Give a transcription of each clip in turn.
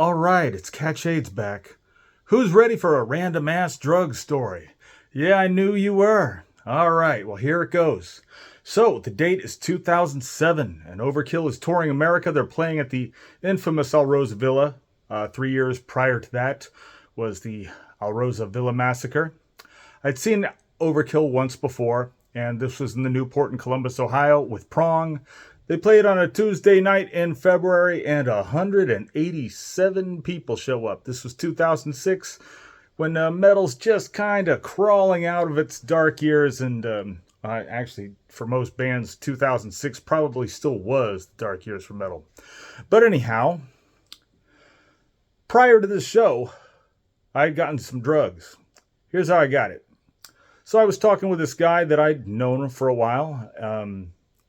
All right, it's Catch AIDS back. Who's ready for a random ass drug story? Yeah, I knew you were. All right, well, here it goes. So, the date is 2007, and Overkill is touring America. They're playing at the infamous Alrosa Villa. 3 years prior to that was the Alrosa Villa massacre. I'd seen Overkill once before, and this was in the Newport in Columbus, Ohio, with Prong. They played on a Tuesday night in February, and 187 people show up. This was 2006, when metal's just kind of crawling out of its dark years, and actually, for most bands, 2006 probably still was the dark years for metal. But anyhow, prior to this show, I had gotten some drugs. Here's how I got it. So I was talking with this guy that I'd known for a while.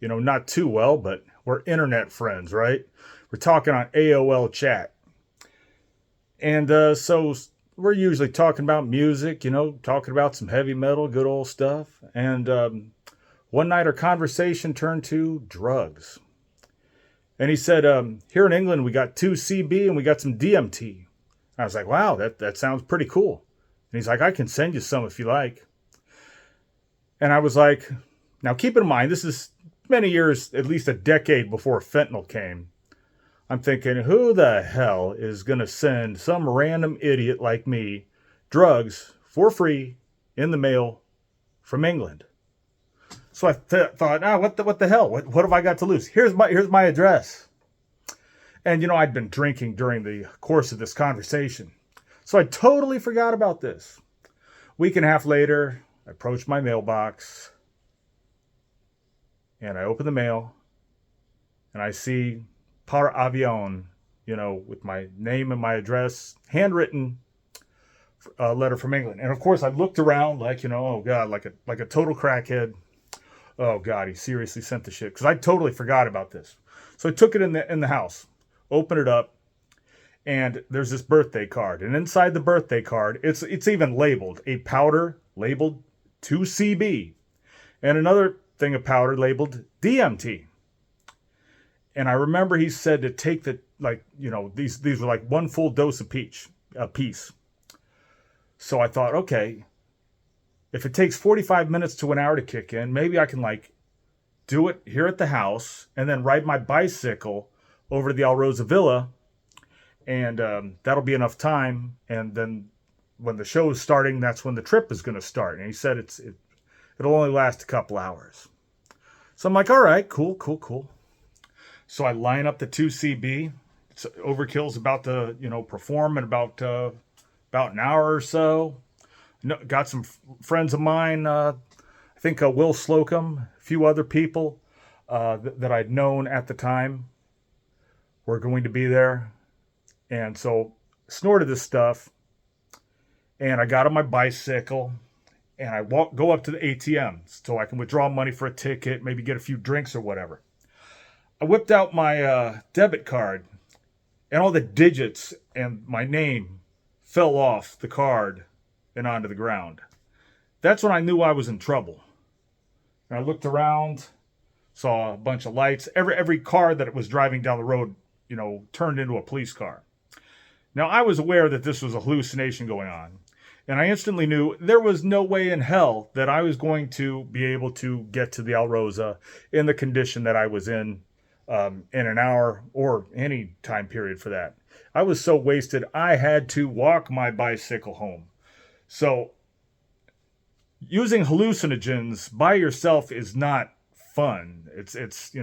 Not too well, but we're internet friends, right? We're talking on AOL chat. And so we're usually talking about music, talking about some heavy metal, good old stuff. And one night our conversation turned to drugs. And he said, here in England, we got 2CB and we got some DMT. I was like, wow, that sounds pretty cool. And he's like, I can send you some if you like. And I was like, now keep in mind, this is many years, at least a decade before fentanyl came. I'm thinking, who the hell is going to send some random idiot like me drugs for free in the mail from England? So I thought, what the hell? What have I got to lose? Here's my address. And, I'd been drinking during the course of this conversation. So I totally forgot about this. Week and a half later, I approached my mailbox. And I open the mail. And I see par avion, with my name and my address, handwritten letter from England. And of course, I looked around like, oh God, like a total crackhead. Oh God, he seriously sent the shit, because I totally forgot about this. So I took it in the house, opened it up, and there's this birthday card. And inside the birthday card, it's even labeled a powder labeled 2CB, and another thing of powder labeled DMT. And I remember he said to take these were like one full dose a piece. So I thought, okay, if it takes 45 minutes to an hour to kick in, maybe I can do it here at the house and then ride my bicycle over to the Alrosa Villa, and that'll be enough time. And then when the show is starting, that's when the trip is going to start. And he said it'll only last a couple hours. So I'm like, all right, cool. So I line up the 2CB. Overkill's about to, perform in about an hour or so. Got some friends of mine. I think Will Slocum, a few other people that I'd known at the time were going to be there. And so snorted this stuff. And I got on my bicycle. And I go up to the ATM so I can withdraw money for a ticket, maybe get a few drinks or whatever. I whipped out my debit card, and all the digits and my name fell off the card and onto the ground. That's when I knew I was in trouble. And I looked around, saw a bunch of lights. Every car that was driving down the road, turned into a police car. Now, I was aware that this was a hallucination going on. And I instantly knew there was no way in hell that I was going to be able to get to the Alrosa in the condition that I was in an hour or any time period for that. I was so wasted, I had to walk my bicycle home. So using hallucinogens by yourself is not fun.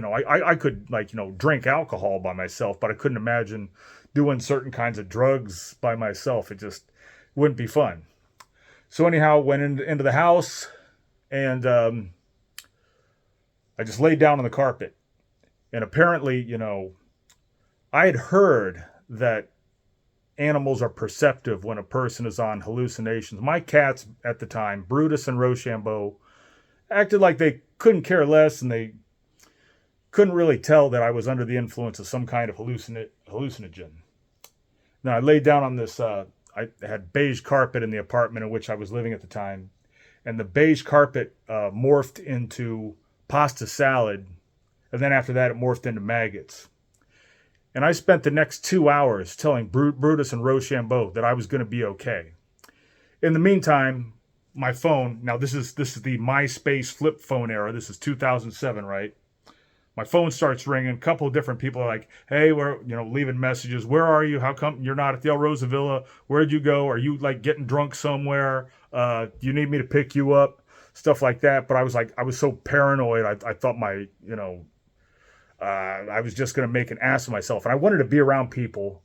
I could drink alcohol by myself, but I couldn't imagine doing certain kinds of drugs by myself. It just wouldn't be fun. So anyhow, went into the house, and I just laid down on the carpet. And apparently, I had heard that animals are perceptive when a person is on hallucinations. My cats at the time, Brutus and Rochambeau, acted like they couldn't care less, and they couldn't really tell that I was under the influence of some kind of hallucinogen. Now, I laid down on this, I had beige carpet in the apartment in which I was living at the time, and the beige carpet morphed into pasta salad. And then after that, it morphed into maggots. And I spent the next 2 hours telling Brutus and Rochambeau that I was going to be okay. In the meantime, my phone, now this is the MySpace flip phone era. This is 2007, right? My phone starts ringing. A couple of different people are like, hey, we're, leaving messages. Where are you? How come you're not at the Alrosa Villa? Where'd you go? Are you like getting drunk somewhere? Do you need me to pick you up? Stuff like that. But I was so paranoid. I thought I was just going to make an ass of myself. And I wanted to be around people,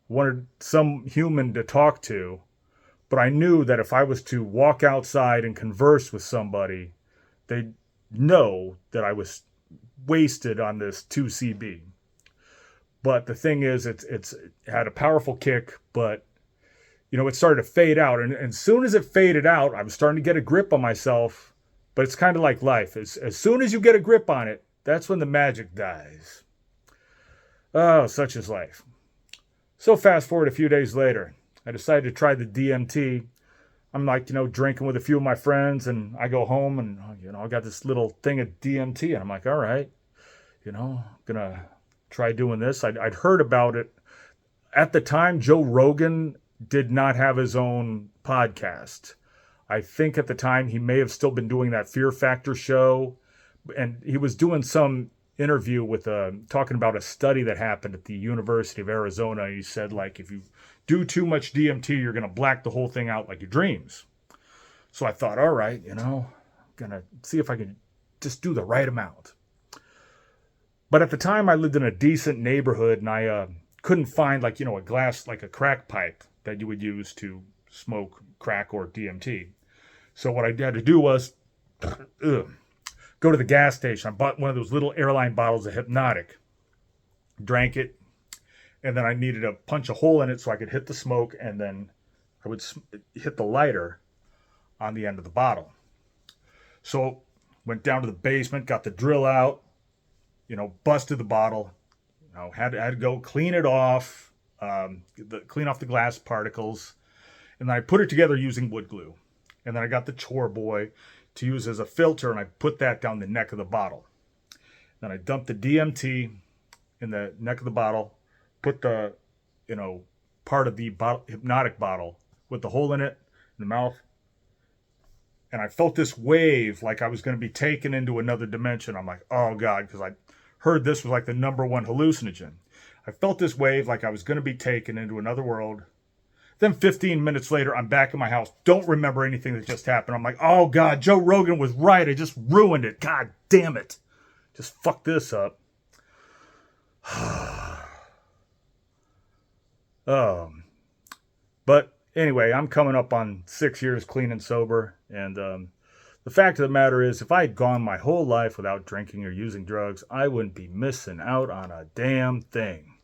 wanted some human to talk to. But I knew that if I was to walk outside and converse with somebody, they'd know that I was wasted on this 2CB. But the thing is, it had a powerful kick, but it started to fade out. And as soon as it faded out, I was starting to get a grip on myself. But it's kind of like life. As soon as you get a grip on it, that's when the magic dies. Oh, such is life. So fast forward a few days later, I decided to try the DMT. I'm like, drinking with a few of my friends, and I go home and, I got this little thing of DMT, and I'm like, all right, gonna try doing this. I'd heard about it. At the time, Joe Rogan did not have his own podcast. I think at the time he may have still been doing that Fear Factor show, and he was doing some interview with talking about a study that happened at the University of Arizona. He said, like, if you do too much DMT, you're going to black the whole thing out like your dreams. So I thought, all right, I'm going to see if I can just do the right amount. But at the time, I lived in a decent neighborhood, and I couldn't find, like, a glass, like a crack pipe that you would use to smoke crack or DMT. So what I had to do was go to the gas station. I bought one of those little airline bottles of Hypnotic, drank it, and then I needed to punch a hole in it so I could hit the smoke, and then I would hit the lighter on the end of the bottle. So went down to the basement, got the drill out, busted the bottle, had to go clean it off, clean off the glass particles, and then I put it together using wood glue. And then I got the chore boy to use as a filter, and I put that down the neck of the bottle. Then I dumped the DMT in the neck of the bottle, put the, part of the Hypnotic bottle with the hole in it, in the mouth, and I felt this wave like I was going to be taken into another dimension. I'm like, oh God, because I heard this was like the #1 hallucinogen. I felt this wave like I was going to be taken into another world. Then 15 minutes later, I'm back in my house. Don't remember anything that just happened. I'm like, oh God, Joe Rogan was right. I just ruined it. God damn it. Just fuck this up. But anyway, I'm coming up on 6 years clean and sober. And the fact of the matter is, if I had gone my whole life without drinking or using drugs, I wouldn't be missing out on a damn thing.